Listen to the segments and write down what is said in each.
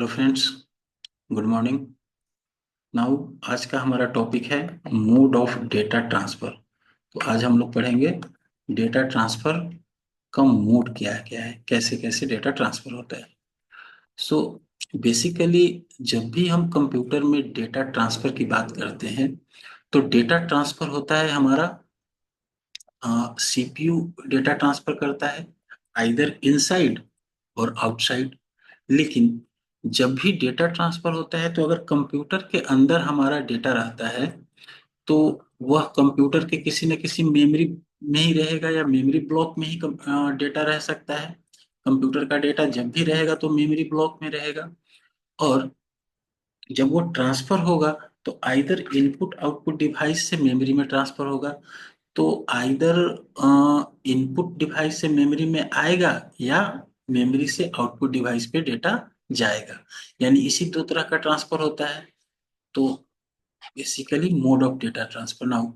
Hello friends, good morning. Now आज का हमारा टॉपिक है मोड ऑफ डेटा ट्रांसफर। तो आज हम लोग पढ़ेंगे डेटा ट्रांसफर का मोड क्या है, कैसे कैसे डेटा ट्रांसफर होता है। सो बेसिकली जब भी हम कंप्यूटर में डेटा ट्रांसफर की बात करते हैं तो डेटा ट्रांसफर होता है हमारा, सीपीयू डेटा ट्रांसफर करता है आइदर इनसाइड और आउटसाइड। लेकिन जब भी डेटा ट्रांसफर होता है तो अगर कंप्यूटर के अंदर हमारा डेटा रहता है तो वह कंप्यूटर के किसी न किसी मेमोरी में ही रहेगा या मेमोरी ब्लॉक में ही डेटा रह सकता है। कंप्यूटर का डेटा जब भी रहेगा तो मेमोरी ब्लॉक में रहेगा। और जब वो ट्रांसफर होगा तो आइदर इनपुट आउटपुट डिवाइस से मेमोरी में ट्रांसफर होगा। तो आइदर इनपुट डिवाइस से मेमोरी में आएगा या मेमोरी से आउटपुट डिवाइस पे डेटा जाएगा। यानी इसी दो तरह का ट्रांसफर होता है। तो basically mode of data transfer now,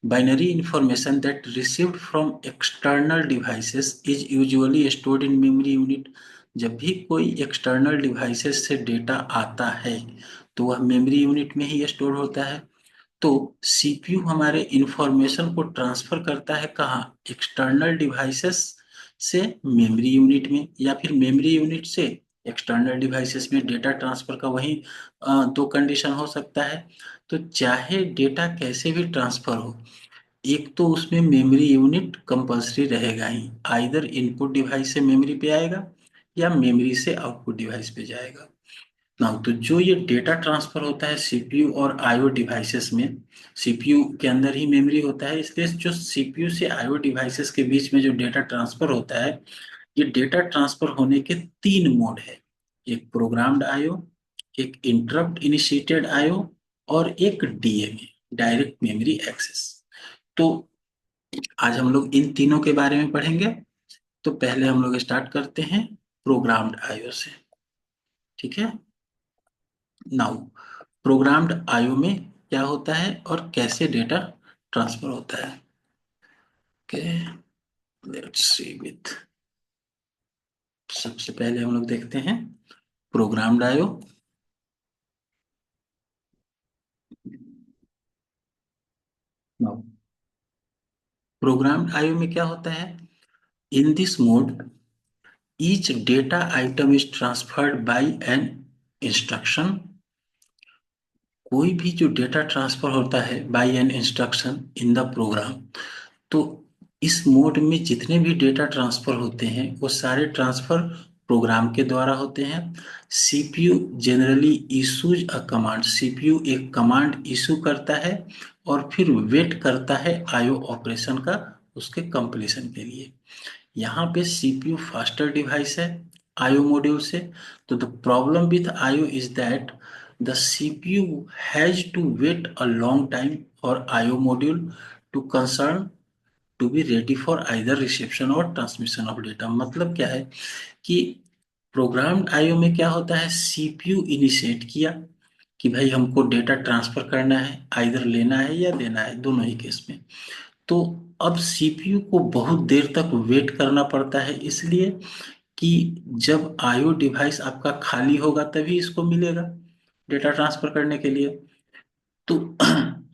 binary information that received from external devices is usually stored in memory unit. जब भी कोई एक्सटर्नल डिवाइसेस से डेटा आता है तो वह मेमोरी यूनिट में ही स्टोर होता है। तो सीपीयू हमारे इंफॉर्मेशन को ट्रांसफर करता है कहाँ, एक्सटर्नल डिवाइसेस से मेमोरी यूनिट में, या फिर मेमोरी यूनिट से एक्सटर्नल डिवाइसेस में डेटा ट्रांसफर का वही दो कंडीशन हो सकता है। तो चाहे डेटा कैसे भी ट्रांसफर हो, एक तो उसमें मेमोरी यूनिट कंपल्सरी रहेगा ही, आइदर इनपुट डिवाइस से मेमोरी पे आएगा या मेमोरी से आउटपुट डिवाइस पे जाएगा ना। तो जो ये डेटा ट्रांसफर होता है सीपीयू और आईओ डिवाइसेस में, सीपीयू के अंदर ही मेमोरी होता है, इसलिए जो सीपीयू से आईओ डिवाइसेस के बीच में जो डेटा ट्रांसफर होता है, ये डेटा ट्रांसफर होने के तीन मोड है। एक प्रोग्राम्ड आईओ, एक इंटरप्ट इनिशिएटेड आईओ और एक डीएमए, डायरेक्ट मेमोरी एक्सेस। तो आज हम लोग इन तीनों के बारे में पढ़ेंगे। तो पहले हम लोग स्टार्ट करते हैं प्रोग्राम्ड आईओ से। ठीक है। नाउ प्रोग्राम्ड आईओ में क्या होता है और कैसे डेटा ट्रांसफर होता है। ओके, लेट्स सी विथ, सबसे पहले हम लोग देखते हैं programmed IO. Now programmed IO में क्या होता है, in this mode each data item is transferred by an instruction. कोई भी जो डेटा ट्रांसफर होता है by an instruction in the program, तो इस मोड में जितने भी डेटा ट्रांसफर होते हैं वो सारे ट्रांसफर प्रोग्राम के द्वारा होते हैं। CPU generally issues a command, CPU एक कमांड इशू करता है और फिर वेट करता है आईओ ऑपरेशन का, उसके कंप्लीशन के लिए। यहाँ पे सीपीयू फास्टर डिवाइस है आईओ मॉड्यूल से। तो the problem with IO is that the CPU has to wait a long time for IO module to concern to be ready for either reception और transmission of data. मतलब क्या है कि programmed IO में क्या होता है, सीपीयू इनिशिएट किया कि भाई हमको डेटा ट्रांसफर करना है, आइदर लेना है या देना है, दोनों ही केस में। तो अब सीपीयू को बहुत देर तक वेट करना पड़ता है, इसलिए कि जब आईओ डिवाइस आपका खाली होगा तभी इसको मिलेगा डेटा ट्रांसफर करने के लिए। तो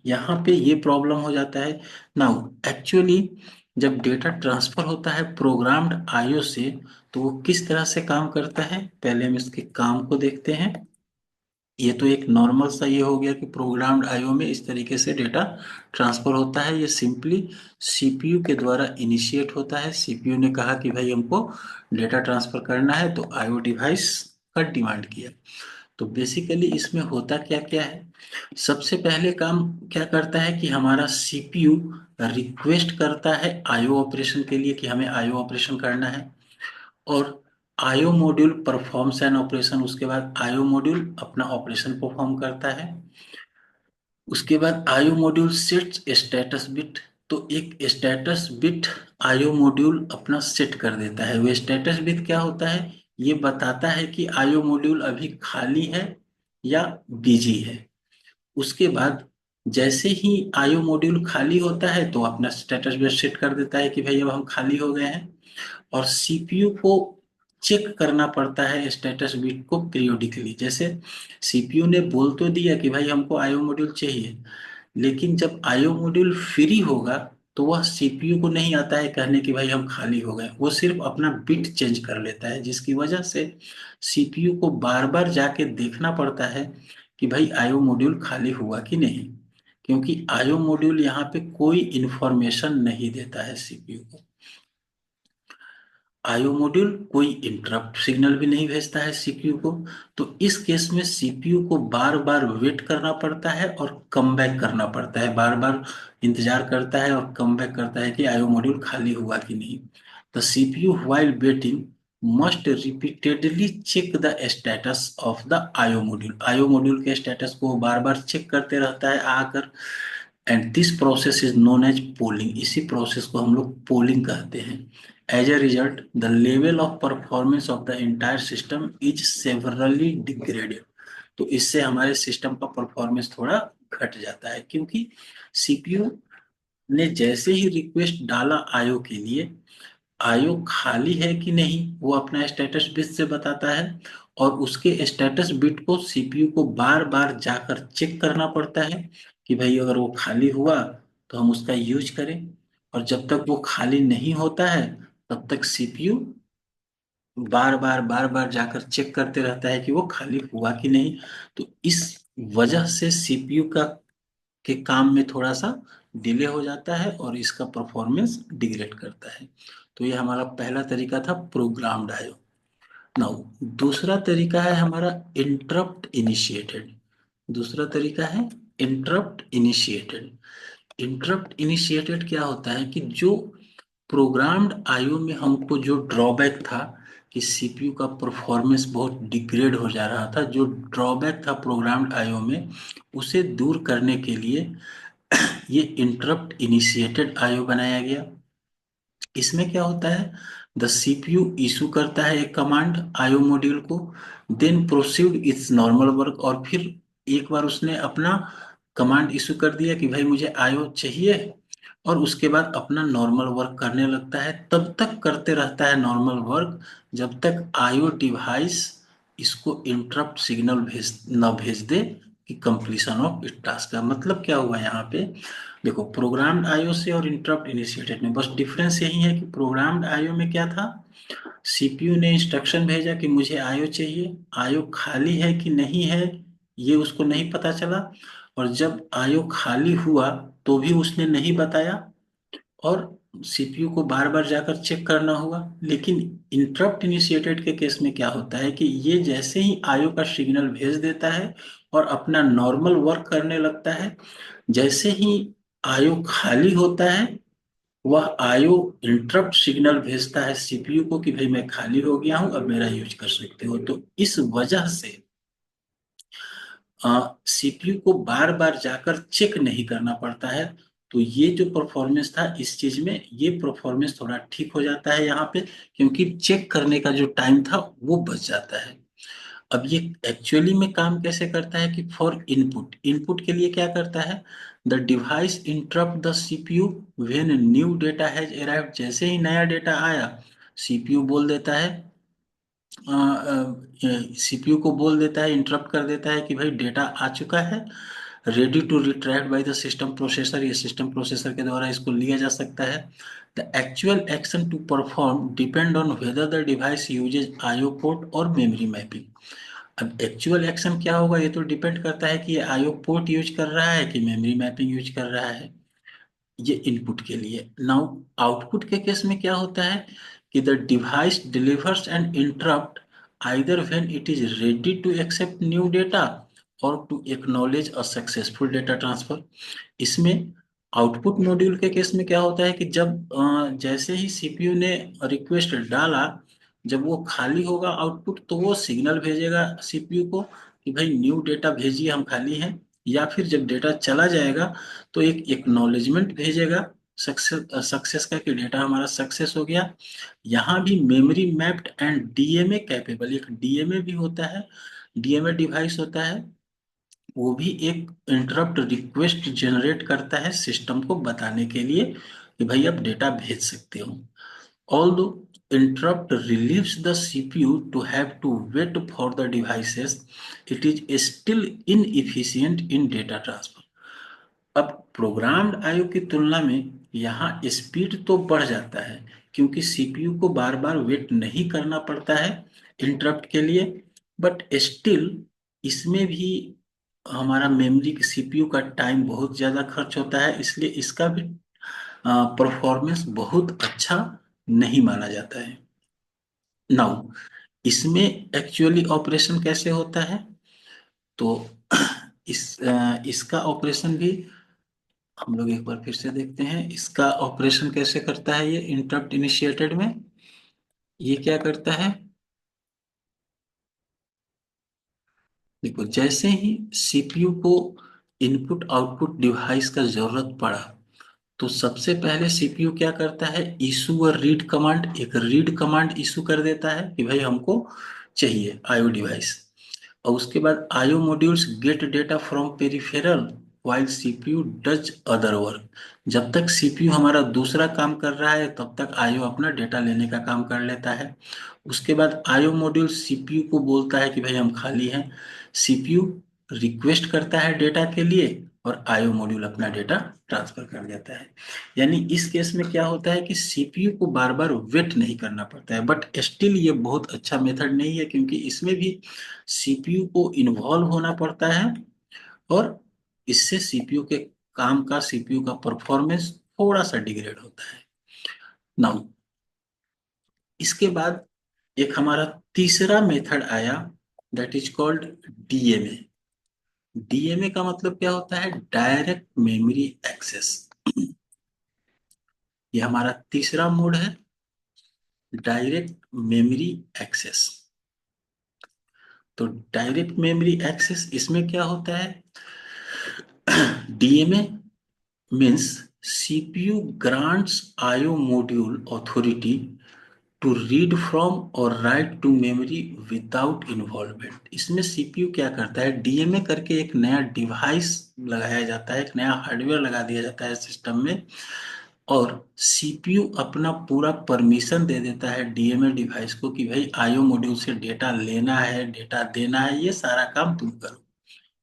यहाँ पे ये प्रॉब्लम हो जाता है। नाउ एक्चुअली जब डेटा ट्रांसफर होता है प्रोग्राम्ड आईओ से तो वो किस तरह से काम करता है, पहले हम इसके काम को देखते हैं। ये तो एक नॉर्मल सा ये हो गया कि प्रोग्राम्ड आईओ में इस तरीके से डेटा ट्रांसफर होता है। ये सिंपली सीपीयू के द्वारा इनिशिएट होता है। सीपीयू ने कहा कि भाई हमको डेटा ट्रांसफर करना है तो आईओ डिवाइस का डिमांड किया। तो बेसिकली इसमें होता क्या क्या है, सबसे पहले काम क्या करता है कि हमारा सीपीयू रिक्वेस्ट करता है आईओ ऑपरेशन के लिए कि हमें आईओ ऑपरेशन करना है। और IO module performs an operation, उसके बाद आईओ मॉड्यूल अपना ऑपरेशन परफॉर्म करता है। उसके बाद IO module sets status bit. तो एक स्टेटस बिट आईओ मॉड्यूल अपना सेट कर देता है। वो स्टेटस बिट क्या होता है, ये बताता है कि आईओ मॉड्यूल अभी खाली है या बिजी है। उसके बाद जैसे ही आईओ मॉड्यूल खाली होता है तो अपना स्टेटस बिट सेट कर देता है कि भाई अब हम खाली हो गए हैं। और सीपीयू को चेक करना पड़ता है स्टेटस बिट को पीरियोडिकली। जैसे सीपीयू ने बोल तो दिया कि भाई हमको आईओ मॉड्यूल चाहिए, लेकिन जब आईओ मॉड्यूल फ्री होगा तो वह सीपीयू को नहीं आता है कहने कि भाई हम खाली हो गए, वो सिर्फ अपना बिट चेंज कर लेता है, जिसकी वजह से सीपीयू को बार बार जाके देखना पड़ता है कि भाई आईओ मॉड्यूल खाली हुआ कि नहीं, क्योंकि आईओ मॉड्यूल यहाँ पे कोई इंफॉर्मेशन नहीं देता है सीपीयू को। आईओ मॉड्यूल कोई इंटरप्ट सिग्नल भी नहीं भेजता है सीपीयू को। तो इस केस में सीपीयू को बार बार वेट करना पड़ता है और कम बैक करना पड़ता है, बार बार इंतजार करता है और कम बैक करता है कि आईओ मॉड्यूल खाली हुआ कि नहीं। The CPU while waiting must repeatedly check the status of the IO module. IO module के स्टेटस को बार बार चेक करते रहता है आकर। And this process is known as polling. इसी प्रोसेस को हम लोग पोलिंग कहते हैं। As a result the level of performance of the entire system is severely degraded. तो इससे हमारे सिस्टम का परफॉर्मेंस थोड़ा घट जाता है, क्योंकि सीपीयू ने जैसे ही रिक्वेस्ट डाला आईओ के लिए, आईओ खाली है कि नहीं वो अपना स्टेटस बिट से बताता है, और उसके स्टेटस बिट को सीपीयू को बार बार जाकर चेक करना पड़ता है कि भाई अगर वो खाली हुआ तो हम उसका यूज करें। और जब तक वो खाली नहीं होता है तब तक सीपीयू बार बार जाकर चेक करते रहता है कि वो खाली हुआ कि नहीं। तो इस वजह से सीपीयू का के काम में थोड़ा सा डिले हो जाता है और इसका परफॉर्मेंस डिग्रेड करता है। तो ये हमारा पहला तरीका था प्रोग्राम्ड आईओ। नाउ दूसरा तरीका है हमारा इंटरप्ट इनिशिएटेड। दूसरा तरीका है इंटरप्ट इनिशिएटेड। इंटरप्ट इनिशिएटेड क्या होता है कि जो प्रोग्राम्ड आईओ में हमको जो ड्रॉबैक था कि सीपीयू का परफॉर्मेंस बहुत डिग्रेड हो जा रहा था, जो ड्रॉबैक था प्रोग्राम्ड आईओ में, उसे दूर करने के लिए ये इंटरप्ट इनिशिएटेड आईओ बनाया गया। इसमें क्या होता है, द सीपीयू इशू करता है एक कमांड आईओ मॉड्यूल को, then proceed its normal work. और फिर एक बार उसने अपना कमांड इशू कर दिया कि भाई मुझे आईओ चाहिए, और उसके बाद अपना नॉर्मल वर्क करने लगता है। तब तक करते रहता है नॉर्मल वर्क जब तक आईओ डिवाइस इसको इंटरप्ट सिग्नल भेज दे कि कंप्लीशन ऑफ इट टास्क। का मतलब क्या हुआ यहाँ पे, देखो प्रोग्राम्ड आईओ से और इंटरप्ट इनिशिएटेड में बस डिफरेंस यही है कि प्रोग्राम्ड आईओ में क्या था, सीपीयू ने इंस्ट्रक्शन भेजा कि मुझे आईओ चाहिए, आईओ खाली है कि नहीं है ये उसको नहीं पता चला, और जब आईओ खाली हुआ तो भी उसने नहीं बताया, और सीपीयू को बार बार जाकर चेक करना हुआ। लेकिन इंटरप्ट इनिशिएटेड के केस में क्या होता है कि ये जैसे ही आईओ का सिग्नल भेज देता है और अपना नॉर्मल वर्क करने लगता है, जैसे ही आईओ खाली होता है वह आईओ इंटरप्ट सिग्नल भेजता है सीपीयू को कि भाई मैं खाली हो गया हूं, अब मेरा यूज कर सकते हो। तो इस वजह से सीपीयू को बार बार जाकर चेक नहीं करना पड़ता है। तो ये जो परफॉर्मेंस था इस चीज में, ये परफॉर्मेंस थोड़ा ठीक हो जाता है यहाँ पे, क्योंकि चेक करने का जो टाइम था वो बच जाता है। अब ये एक्चुअली में काम कैसे करता है कि फॉर इनपुट, इनपुट के लिए क्या करता है, the device interrupt the CPU when new data has arrived. जैसे ही नया डेटा आया सीपीयू बोल देता है, सीपीयू को बोल देता है, इंटरप्ट कर देता है कि भाई डेटा आ चुका है, ready to retract by the system processor. ये सिस्टम प्रोसेसर के द्वारा इसको लिया जा सकता है। The actual action to perform depend on whether the device uses IO port और मेमोरी मैपिंग। अब एक्चुअल एक्शन क्या होगा ये तो डिपेंड करता है कि ये आईओ पोर्ट यूज कर रहा है कि मेमोरी मैपिंग यूज कर रहा है। ये इनपुट के लिए। नाउ आउटपुट के केस में क्या होता है कि the device delivers an interrupt either when it is ready to accept new data और to acknowledge a successful data transfer. इसमें आउटपुट मॉड्यूल के केस में क्या होता है कि जब जैसे ही सीपीयू ने रिक्वेस्ट डाला, जब वो खाली होगा आउटपुट तो वो सिग्नल भेजेगा सीपीयू को कि भाई न्यू डेटा भेजिए हम खाली हैं। या फिर जब डेटा चला जाएगा तो एक एक्नॉलेजमेंट भेजेगा सक्सेस का कि डेटा हमारा सक्सेस हो गया। यहाँ भी memory mapped and DMA capable, एक डीएमए भी होता है, डीएमए डिवाइस होता है, वो भी एक इंटरप्ट रिक्वेस्ट जनरेट करता है सिस्टम को बताने के लिए कि भाई आप डेटा भेज सकते हो। ऑल दो interrupt relieves the CPU to have to wait for the devices, it is still inefficient in data transfer. अब प्रोग्राम्ड आईओ की तुलना में यहाँ स्पीड तो बढ़ जाता है क्योंकि सीपीयू को बार बार वेट नहीं करना पड़ता है इंटरप्ट के लिए, बट स्टिल इसमें भी हमारा मेमोरी सीपीयू का टाइम बहुत ज़्यादा खर्च होता है, इसलिए इसका भी परफॉर्मेंस बहुत अच्छा नहीं माना जाता है। नाउ इसमें एक्चुअली ऑपरेशन कैसे होता है, तो इसका ऑपरेशन भी हम लोग एक बार फिर से देखते हैं। इसका ऑपरेशन कैसे करता है ये इंटरप्ट इनिशिएटेड में, ये क्या करता है, देखो जैसे ही सीपीयू को इनपुट आउटपुट डिवाइस का जरूरत पड़ा तो सबसे पहले सीपीयू क्या करता है, इशू और रीड कमांड, एक रीड कमांड इशू कर देता है कि भाई हमको चाहिए आईओ डिवाइस, और उसके बाद IO modules gate data from peripheral while CPU does other work. जब तक सीपीयू हमारा दूसरा काम कर रहा है तब तक आईओ अपना डेटा लेने का काम कर लेता है। उसके बाद आईओ मॉड्यूल सीपीयू को बोलता है कि भाई हम खाली हैं, सीपीयू रिक्वेस्ट करता है डेटा के लिए और आईओ मॉड्यूल अपना डेटा ट्रांसफर कर देता है। यानी इस केस में क्या होता है कि सीपीयू को बार बार वेट नहीं करना पड़ता है, बट स्टिल ये बहुत अच्छा मेथड नहीं है क्योंकि इसमें भी सीपीयू को इन्वॉल्व होना पड़ता है और इससे सीपीयू के काम का, सीपीयू का परफॉर्मेंस थोड़ा सा डिग्रेड होता है। नाउ इसके बाद एक हमारा तीसरा मेथड आया, that is called DMA. DMA का मतलब क्या होता है, डायरेक्ट मेमोरी एक्सेस। ये हमारा तीसरा मोड है, डायरेक्ट मेमोरी एक्सेस। तो डायरेक्ट मेमोरी एक्सेस इसमें क्या होता है, DMA means CPU grants IO module authority to read from or write to memory without involvement। इसमें CPU क्या करता है, डीएमए करके एक नया डिवाइस लगाया जाता है, एक नया हार्डवेयर लगा दिया जाता है सिस्टम में, और सीपीयू अपना पूरा परमिशन दे देता है डीएमए डिवाइस को कि भाई आईओ मॉड्यूल से डेटा लेना है, डेटा देना है, ये सारा काम तुम करो।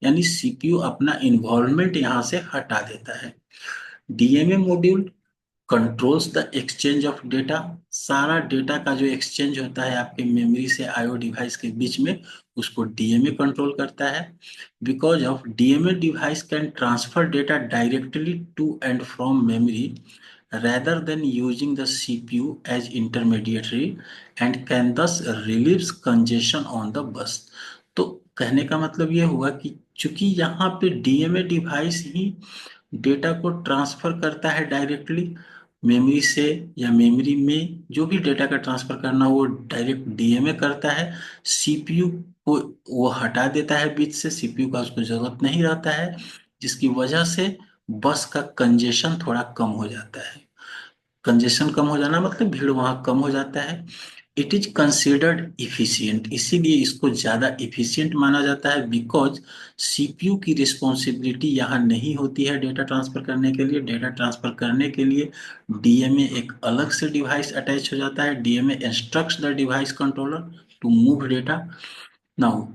यानी सीपीयू अपना इन्वॉल्वमेंट यहाँ से हटा देता है। DMA module controls the exchange of data, सारा डेटा का जो एक्सचेंज होता है आपके मेमोरी से आईओ डिवाइस के बीच में, उसको डीएमए कंट्रोल करता है। Because of DMA device can transfer data directly to and from memory rather than using the CPU as intermediary and can thus relieves congestion on the bus। तो कहने का मतलब ये हुआ कि चूंकि यहाँ पे डीएमए डिवाइस ही डेटा को ट्रांसफर करता है डायरेक्टली मेमोरी से, या मेमोरी में जो भी डेटा का ट्रांसफर करना हो वो डायरेक्ट डीएमए करता है, सीपीयू को वो हटा देता है बीच से, सीपीयू का उसको जरूरत नहीं रहता है, जिसकी वजह से बस का कंजेशन थोड़ा कम हो जाता है। कंजेशन कम हो जाना मतलब भीड़ वहां कम हो जाता है। इट इज कंसिडर्ड इफिशियंट, इसीलिए इसको ज्यादा इफिशियंट माना जाता है, बिकॉज सीपीयू की रिस्पॉन्सिबिलिटी यहाँ नहीं होती है डेटा ट्रांसफर करने के लिए। डेटा ट्रांसफर करने के लिए डीएमए एक अलग से डिवाइस अटैच हो जाता है, DMA instructs the device controller to move data. Now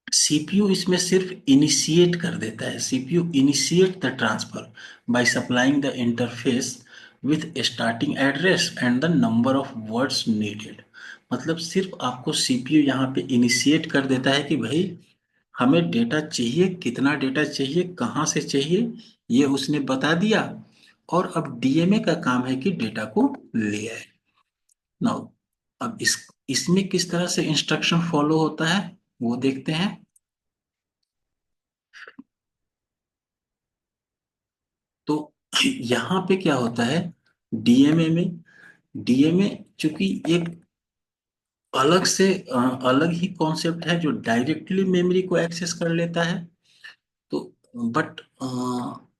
CPU इसमें सिर्फ इनिशिएट कर देता है, CPU initiate the transfer by supplying the interface with starting address and the number of words needed. मतलब सिर्फ आपको सीपीयू यहाँ पे इनिशिएट कर देता है कि भाई हमें डेटा चाहिए, कितना डेटा चाहिए, कहाँ से चाहिए, ये उसने बता दिया, और अब डीएमए का काम है कि डेटा को ले आए। नाउ अब इसमें किस तरह से इंस्ट्रक्शन फॉलो होता है वो देखते हैं। तो यहाँ पे क्या होता है, डीएमए में, डीएमए चूंकि एक अलग से अलग ही कॉन्सेप्ट है जो डायरेक्टली मेमोरी को एक्सेस कर लेता है, तो बट हाँ,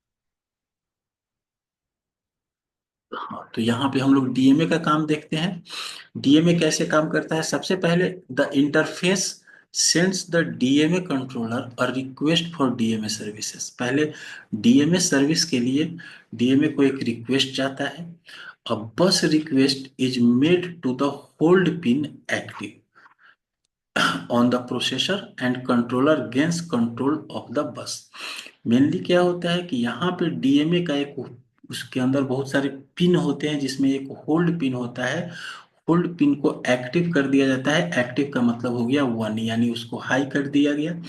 तो यहाँ पे हम लोग डीएमए का काम देखते हैं। डीएमए कैसे काम करता है, सबसे पहले the interface sends the DMA controller a request for DMA services. पहले डीएमए सर्विस के लिए डीएमए को एक रिक्वेस्ट जाता है, A bus request is made to the hold pin active on the processor and controller gains control of the bus। Mainly क्या होता है कि यहाँ पे डीएमए का एक, उसके अंदर बहुत सारे पिन होते हैं जिसमें एक होल्ड पिन होता है। होल्ड पिन को एक्टिव कर दिया जाता है। एक्टिव का मतलब हो गया वन, यानी उसको हाई कर दिया गया।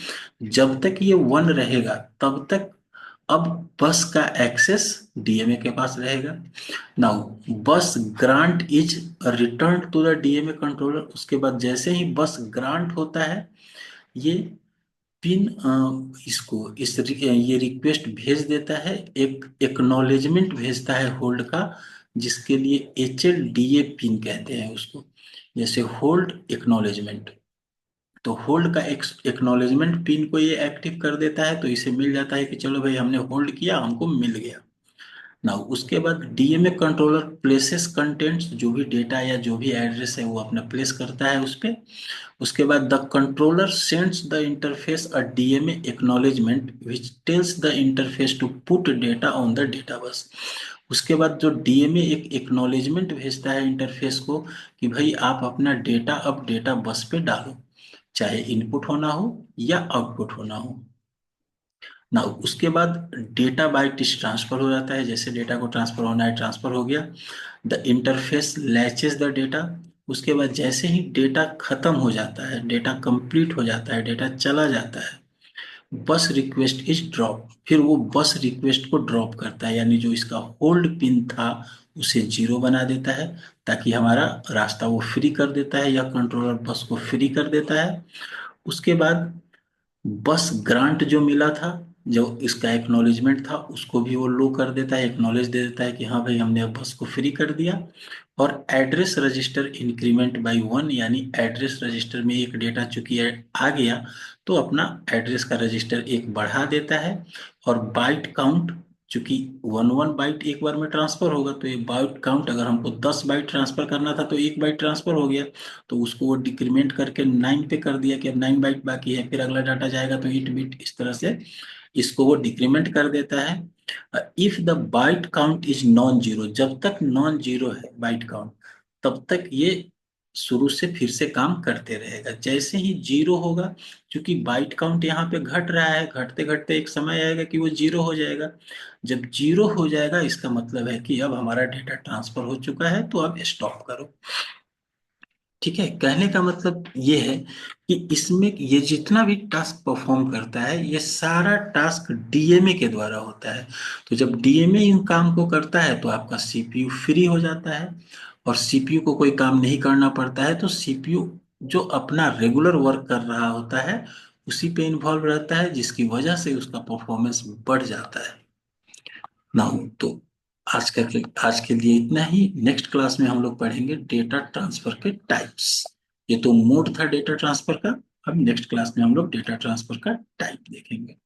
जब तक ये वन रहेगा तब तक अब बस का एक्सेस डीएमए के पास रहेगा। Now bus grant is return to the DMA controller. उसके बाद जैसे ही बस ग्रांट होता है, ये पिन इसको ये रिक्वेस्ट भेज देता है, एक एक्नॉलेजमेंट भेजता है होल्ड का, जिसके लिए HLDA पिन कहते हैं उसको। जैसे होल्ड एक्नॉलेजमेंट, तो होल्ड का एक्नॉलेजमेंट पिन को ये एक्टिव कर देता है, तो इसे मिल जाता है कि चलो भाई हमने होल्ड किया, हमको मिल गया। ना उसके बाद डीएमए कंट्रोलर प्लेसेस कंटेंट्स, जो भी डेटा या जो भी एड्रेस है वो अपना प्लेस करता है उस पे। उसके बाद the controller sends the interface a DMA acknowledgement which tells the interface to put data on the data bus. उसके बाद जो डीएमए एक एक्नॉलेजमेंट भेजता है इंटरफेस को कि भाई आप अपना डेटा अब डेटा बस पे डालो, चाहे इनपुट होना हो या आउटपुट होना हो। ना उसके बाद डेटा बाइट ट्रांसफर हो जाता है। जैसे डेटा को ट्रांसफर होना है, ट्रांसफर हो गया। The interface latches the data. उसके बाद जैसे ही डेटा खत्म हो जाता है, डेटा कंप्लीट हो जाता है, डेटा चला जाता है, बस रिक्वेस्ट इज ड्रॉप। फिर वो बस रिक्वेस्ट को ड्रॉप करता है, यानी जो इसका होल्ड पिन था उसे जीरो बना देता है, ताकि हमारा रास्ता वो फ्री कर देता है या कंट्रोलर बस को फ्री कर देता है। उसके बाद बस ग्रांट जो मिला था, जो इसका एक्नॉलेजमेंट था, उसको भी वो लो कर देता है, एक्नॉलेज दे देता है कि हाँ भाई हमने अब बस को फ्री कर दिया। और address register increment by one, यानी एड्रेस रजिस्टर में एक डेटा चूंकि आ गया, तो अपना एड्रेस का रजिस्टर एक बढ़ा देता है। और बाइट काउंट, चूंकि वन वन बाइट एक बार में ट्रांसफर होगा, तो ये बाइट काउंट अगर हमको 10 बाइट ट्रांसफर करना था तो एक बाइट ट्रांसफर हो गया, तो उसको वो डिक्रीमेंट करके 9 पे कर दिया कि अब 9 बाइट बाकी है, फिर अगला डाटा जाएगा तो 8 बिट, इस तरह से इसको वो डिक्रीमेंट कर देता है। If the byte count is non zero, जब तक नॉन जीरो है बाइट काउंट, तब तक ये शुरू से फिर से काम करते रहेगा। जैसे ही जीरो होगा, क्योंकि बाइट काउंट यहाँ पे घट रहा है, घटते घटते एक समय आएगा कि वो जीरो हो जाएगा। जब जीरो हो जाएगा इसका मतलब है कि अब हमारा डेटा ट्रांसफर हो चुका है, तो अब स्टॉप करो। ठीक है, कहने का मतलब ये है कि इसमें ये जितना भी टास्क परफॉर्म करता है, ये सारा टास्क डीएमए के द्वारा होता है। तो जब डीएमए इन काम को करता है तो आपका सीपीयू फ्री हो जाता है, और सीपीयू को कोई काम नहीं करना पड़ता है, तो सीपीयू जो अपना रेगुलर वर्क कर रहा होता है उसी पे इन्वॉल्व रहता है, जिसकी वजह से उसका परफॉर्मेंस बढ़ जाता है। ना हो तो आज के लिए इतना ही। नेक्स्ट क्लास में हम लोग पढ़ेंगे डेटा ट्रांसफर के टाइप्स। ये तो मोड था डेटा ट्रांसफर का। अब नेक्स्ट क्लास में हम लोग डेटा ट्रांसफर का टाइप देखेंगे।